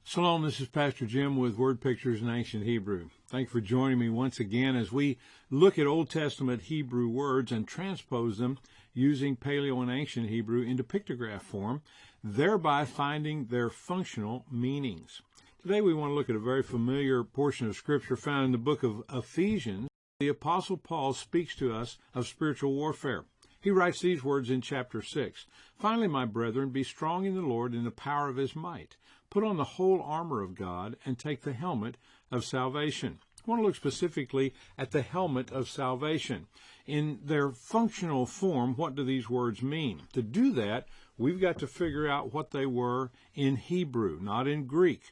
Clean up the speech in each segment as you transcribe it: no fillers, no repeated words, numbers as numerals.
Shalom, this is Pastor Jim with Word Pictures in Ancient Hebrew. Thank you for joining me once again as we look at Old Testament Hebrew words and transpose them using Paleo and Ancient Hebrew into pictograph form, thereby finding their functional meanings. Today we want to look at a very familiar portion of Scripture found in the book of Ephesians. The Apostle Paul speaks to us of spiritual warfare. He writes these words in chapter 6. Finally, my brethren, be strong in the Lord in the power of his might. Put on the whole armor of God and take the helmet of salvation. I want to look specifically at the helmet of salvation. In their functional form, what do these words mean? To do that, we've got to figure out what they were in Hebrew, not in Greek.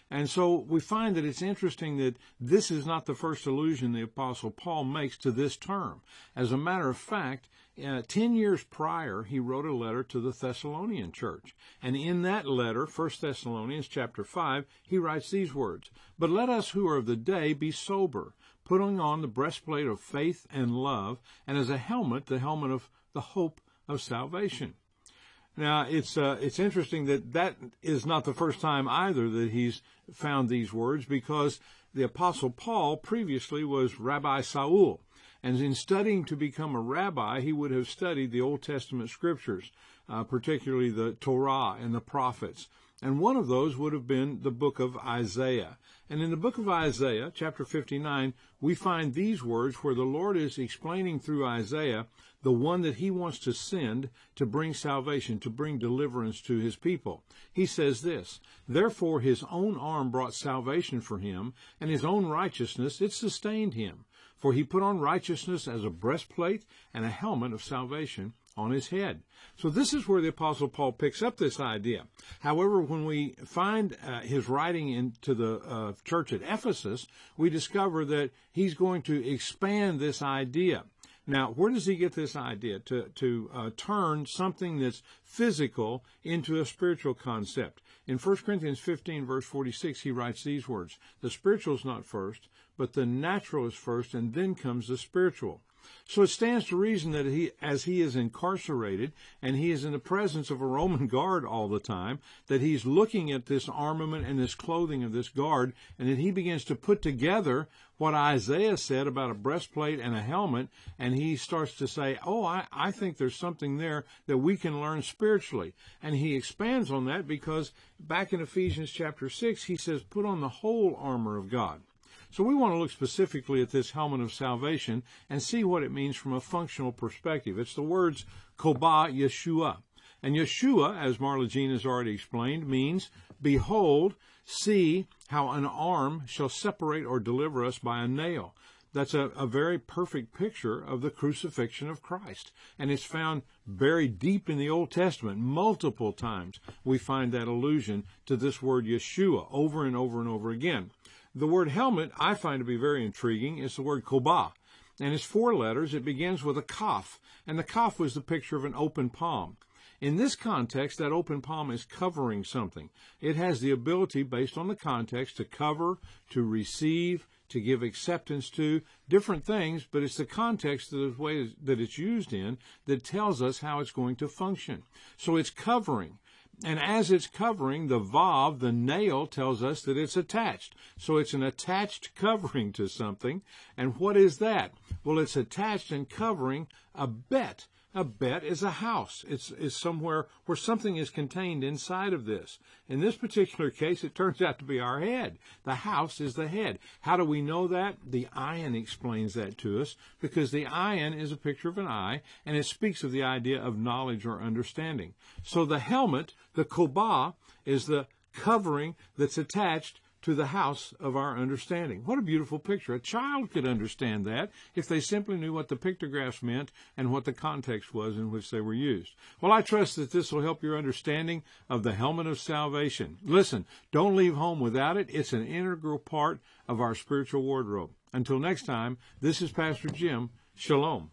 And so we find that it's interesting that this is not the first allusion the Apostle Paul makes to this term. As a matter of fact, 10 years prior, he wrote a letter to the Thessalonian church. And in that letter, 1 Thessalonians chapter 5, he writes these words, "But let us who are of the day be sober, putting on the breastplate of faith and love, and as a helmet, the helmet of the hope of salvation." Now, it's interesting that is not the first time either that he's found these words, because the Apostle Paul previously was Rabbi Saul. And in studying to become a rabbi, he would have studied the Old Testament scriptures, particularly the Torah and the prophets. And one of those would have been the book of Isaiah. And in the book of Isaiah, chapter 59, we find these words where the Lord is explaining through Isaiah the one that he wants to send to bring salvation, to bring deliverance to his people. He says this, "Therefore his own arm brought salvation for him, and his own righteousness, it sustained him. For he put on righteousness as a breastplate and a helmet of salvation on his head." So this is where the Apostle Paul picks up this idea. However, when we find his writing into the church at Ephesus, we discover that he's going to expand this idea. Now, where does he get this idea to turn something that's physical into a spiritual concept? In 1 Corinthians 15, verse 46, he writes these words, "The spiritual is not first, but the natural is first, and then comes the spiritual." So it stands to reason that as he is incarcerated and he is in the presence of a Roman guard all the time, that he's looking at this armament and this clothing of this guard, and that he begins to put together what Isaiah said about a breastplate and a helmet, and he starts to say, I think there's something there that we can learn spiritually. And he expands on that because back in Ephesians chapter 6, he says, put on the whole armor of God. So we want to look specifically at this helmet of salvation and see what it means from a functional perspective. It's the words Kobah Yeshua. And Yeshua, as Marla Jean has already explained, means, "Behold, see how an arm shall separate or deliver us by a nail." That's a very perfect picture of the crucifixion of Christ. And it's found buried deep in the Old Testament. Multiple times we find that allusion to this word Yeshua over and over and over again. The word helmet I find to be very intriguing. It's the word kobah, and it's 4 letters. It begins with a kaf, and the kaf was the picture of an open palm. In this context, that open palm is covering something. It has the ability, based on the context, to cover, to receive, to give acceptance to, different things, but it's the context of the way that it's used in that tells us how it's going to function. So it's covering. And as it's covering, the vav, the nail, tells us that it's attached. So it's an attached covering to something. And what is that? Well, it's attached and covering a bet. A bet is a house. It's somewhere where something is contained inside of this. In this particular case, it turns out to be our head. The house is the head. How do we know that? The ayin explains that to us, because the ayin is a picture of an eye, and it speaks of the idea of knowledge or understanding. So the helmet, the kobah, is the covering that's attached to the house of our understanding. What a beautiful picture. A child could understand that if they simply knew what the pictographs meant and what the context was in which they were used. Well, I trust that this will help your understanding of the helmet of salvation. Listen, don't leave home without it. It's an integral part of our spiritual wardrobe. Until next time, this is Pastor Jim. Shalom.